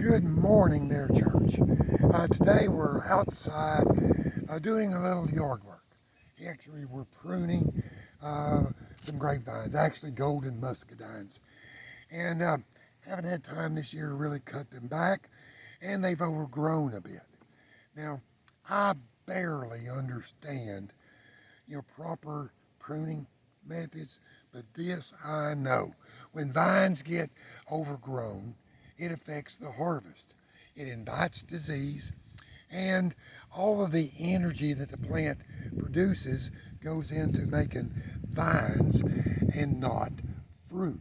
Good morning there, church. Today we're outside doing a little yard work. Actually, we're pruning some grapevines, actually golden muscadines. And haven't had time this year to really cut them back, and they've overgrown a bit. Now, I barely understand, proper pruning methods, but this I know. When vines get overgrown, it affects the harvest. It invites disease, and all of the energy that the plant produces goes into making vines and not fruit.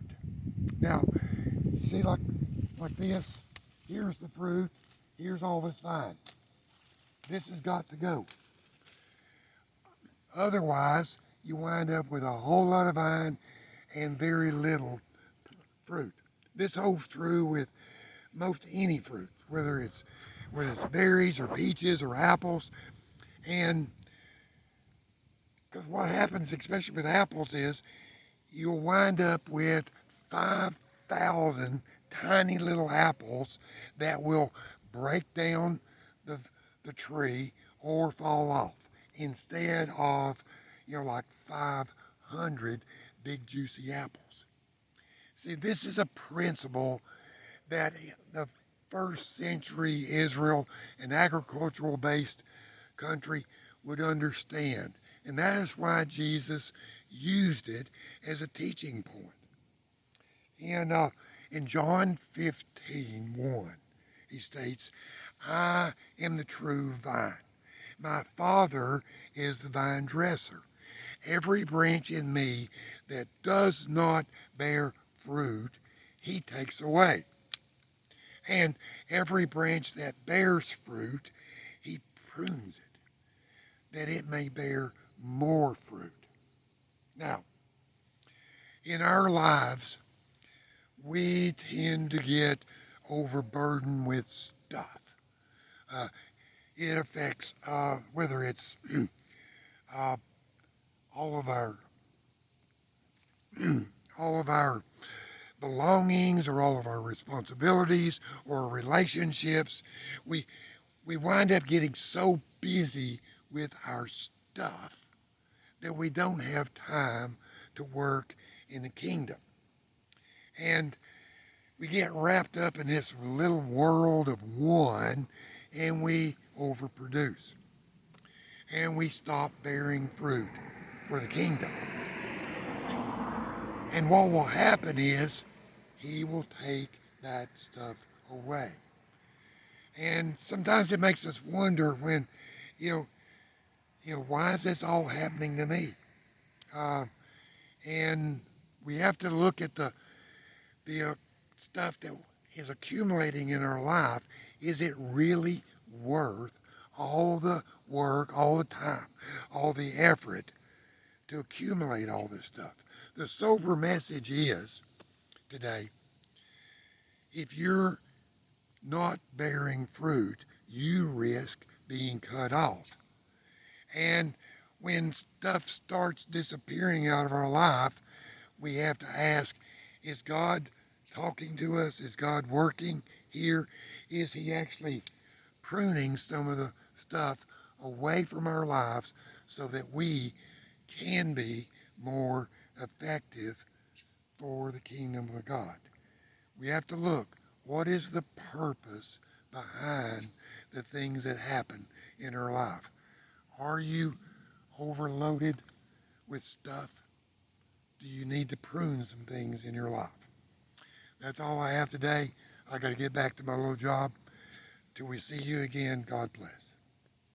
Now, see, like this, here's the fruit, here's all this vine. This has got to go. Otherwise, you wind up with a whole lot of vine and very little fruit. This holds true with most any fruit, whether it's berries or peaches or apples. And because what happens, especially with apples, is you'll wind up with 5,000 tiny little apples that will break down the tree or fall off instead of, like 500 big juicy apples. See, this is a principle that the first century Israel, an agricultural based country, would understand. And that is why Jesus used it as a teaching point. And in John 15:1, he states, I am the true vine. My Father is the vine dresser. Every branch in me that does not bear fruit, he takes away. And every branch that bears fruit, he prunes it, that it may bear more fruit. Now, in our lives, we tend to get overburdened with stuff. It affects whether it's uh, all of our all of our belongings or all of our responsibilities or relationships. We wind up getting so busy with our stuff that we don't have time to work in the kingdom. And we get wrapped up in this little world of one, and we overproduce. And we stop bearing fruit for the kingdom. And what will happen is he will take that stuff away. And sometimes it makes us wonder when, why is this all happening to me? And we have to look at the stuff that is accumulating in our life. Is it really worth all the work, all the time, all the effort to accumulate all this stuff? The sober message is today, if you're not bearing fruit, you risk being cut off. And when stuff starts disappearing out of our life, we have to ask, is God talking to us? Is God working here? Is he actually pruning some of the stuff away from our lives so that we can be more effective for the kingdom of God? We have to look, what is the purpose behind the things that happen in our life? Are you overloaded with stuff? Do you need to prune some things in your life? That's all I have today. I got to get back to my little job. Till we see you again, God bless.